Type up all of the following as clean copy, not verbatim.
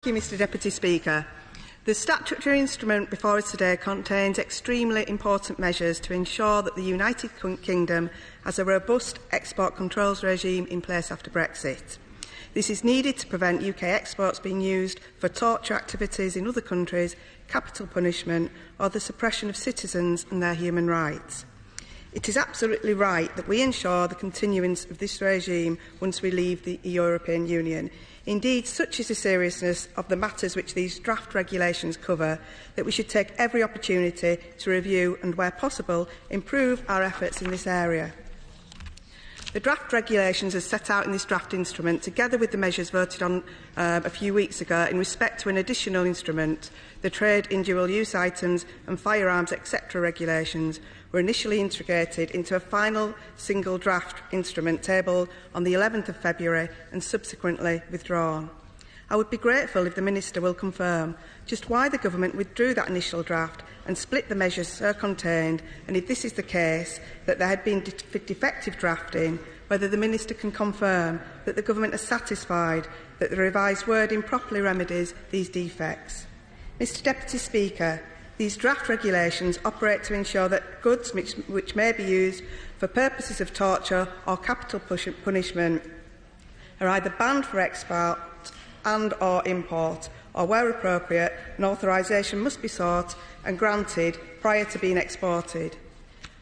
Thank you, Mr Deputy Speaker. The statutory instrument before us today contains extremely important measures to ensure that the United Kingdom has a robust export controls regime in place after Brexit. This is needed to prevent UK exports being used for torture activities in other countries, capital punishment or the suppression of citizens and their human rights. It is absolutely right that we ensure the continuance of this regime once we leave the European Union. Indeed, such is the seriousness of the matters which these draft regulations cover that we should take every opportunity to review and, where possible, improve our efforts in this area. The draft regulations as set out in this draft instrument, together with the measures voted on a few weeks ago in respect to an additional instrument, the Trade in Dual-Use Items and Firearms etc. regulations, were initially integrated into a final single draft instrument tabled on the 11th of February and subsequently withdrawn. I would be grateful if the Minister will confirm just why the Government withdrew that initial draft and split the measures so contained, and if this is the case, that there had been defective drafting, whether the Minister can confirm that the Government is satisfied that the revised wording properly remedies these defects. Mr Deputy Speaker, these draft regulations operate to ensure that goods which may be used for purposes of torture or capital punishment are either banned for export and or import, or where appropriate, an authorisation must be sought and granted prior to being exported.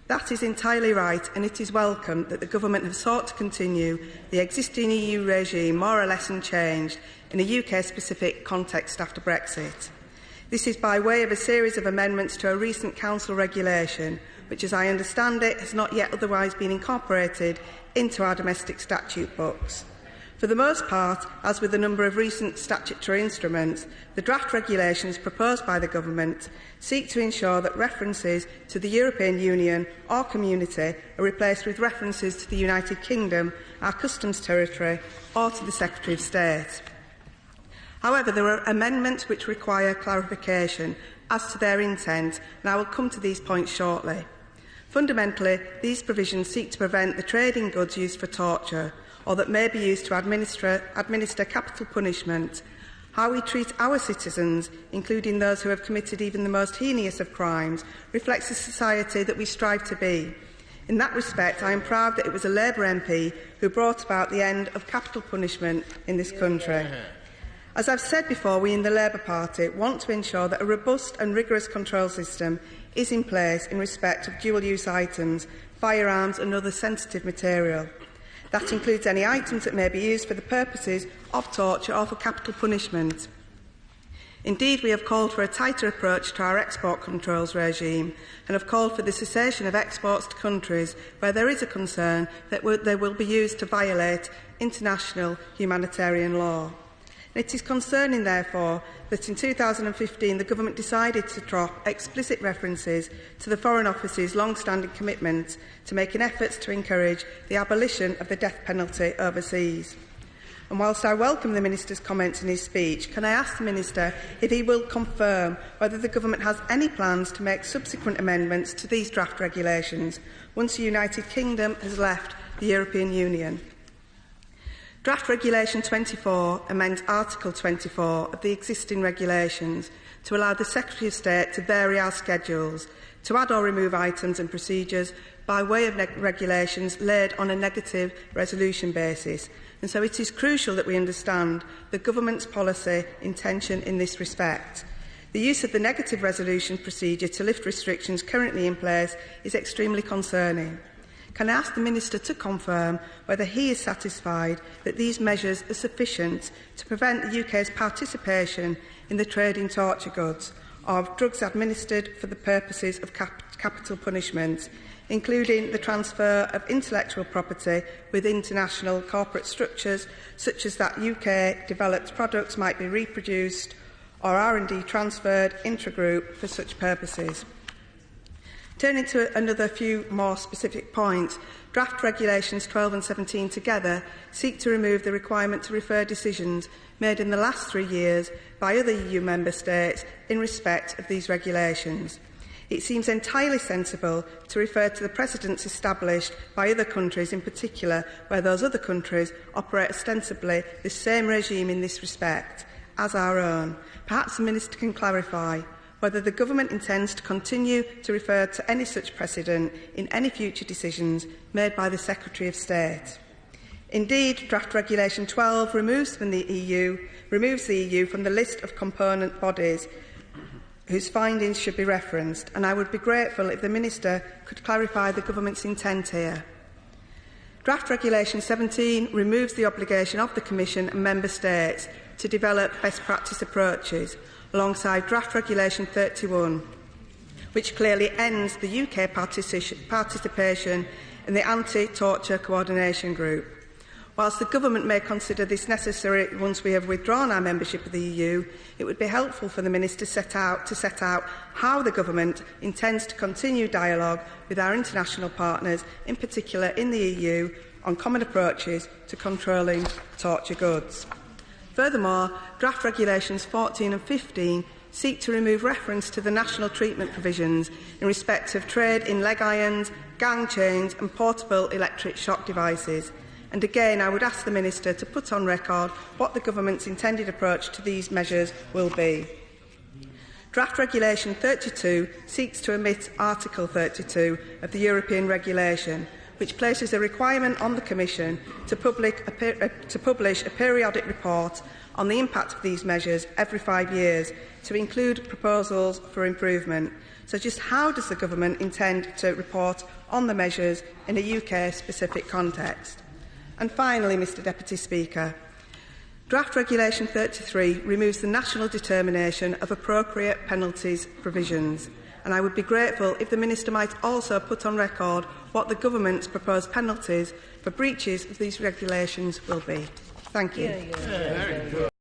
That is entirely right, and it is welcome that the Government have sought to continue the existing EU regime more or less unchanged in a UK-specific context after Brexit. This is by way of a series of amendments to a recent Council regulation, which, as I understand it, has not yet otherwise been incorporated into our domestic statute books. For the most part, as with a number of recent statutory instruments, the draft regulations proposed by the Government seek to ensure that references to the European Union or Community are replaced with references to the United Kingdom, our customs territory, or to the Secretary of State. However, there are amendments which require clarification as to their intent, and I will come to these points shortly. Fundamentally, these provisions seek to prevent the trade in goods used for torture or that may be used to administer capital punishment. How we treat our citizens, including those who have committed even the most heinous of crimes, reflects the society that we strive to be. In that respect, I am proud that it was a Labour MP who brought about the end of capital punishment in this country. As I have said before, we in the Labour Party want to ensure that a robust and rigorous control system is in place in respect of dual-use items, firearms and other sensitive material. That includes any items that may be used for the purposes of torture or for capital punishment. Indeed, we have called for a tighter approach to our export controls regime and have called for the cessation of exports to countries where there is a concern that they will be used to violate international humanitarian law. It is concerning, therefore, that in 2015 the Government decided to drop explicit references to the Foreign Office's long-standing commitment to making efforts to encourage the abolition of the death penalty overseas. And whilst I welcome the Minister's comments in his speech, can I ask the Minister if he will confirm whether the Government has any plans to make subsequent amendments to these draft regulations once the United Kingdom has left the European Union? Draft Regulation 24 amends Article 24 of the existing regulations to allow the Secretary of State to vary our schedules, to add or remove items and procedures by way of regulations laid on a negative resolution basis. And so it is crucial that we understand the Government's policy intention in this respect. The use of the negative resolution procedure to lift restrictions currently in place is extremely concerning. Can I ask the Minister to confirm whether he is satisfied that these measures are sufficient to prevent the UK's participation in the trade in torture goods or of drugs administered for the purposes of capital punishment, including the transfer of intellectual property with international corporate structures, such as that UK-developed products might be reproduced or R&D transferred intra-group for such purposes? Turning to another few more specific points, draft regulations 12 and 17 together seek to remove the requirement to refer decisions made in the last 3 years by other EU member states in respect of these regulations. It seems entirely sensible to refer to the precedents established by other countries, in particular where those other countries operate ostensibly the same regime in this respect, as our own. Perhaps the Minister can clarify whether the Government intends to continue to refer to any such precedent in any future decisions made by the Secretary of State. Indeed, Draft Regulation 12 removes the EU from the list of component bodies whose findings should be referenced, and I would be grateful if the Minister could clarify the Government's intent here. Draft Regulation 17 removes the obligation of the Commission and Member States to develop best practice approaches, alongside Draft Regulation 31, which clearly ends the UK participation in the Anti-Torture Coordination Group. Whilst the Government may consider this necessary once we have withdrawn our membership of the EU, it would be helpful for the Minister to set out how the Government intends to continue dialogue with our international partners, in particular in the EU, on common approaches to controlling torture goods. Furthermore, Draft Regulations 14 and 15 seek to remove reference to the national treatment provisions in respect of trade in leg irons, gang chains and portable electric shock devices. And again, I would ask the Minister to put on record what the Government's intended approach to these measures will be. Draft Regulation 32 seeks to omit Article 32 of the European Regulation, which places a requirement on the Commission to publish a periodic report on the impact of these measures every 5 years, to include proposals for improvement. So just how does the Government intend to report on the measures in a UK-specific context? And finally, Mr Deputy Speaker, Draft Regulation 33 removes the national determination of appropriate penalties provisions, and I would be grateful if the Minister might also put on record what the Government's proposed penalties for breaches of these regulations will be. Thank you.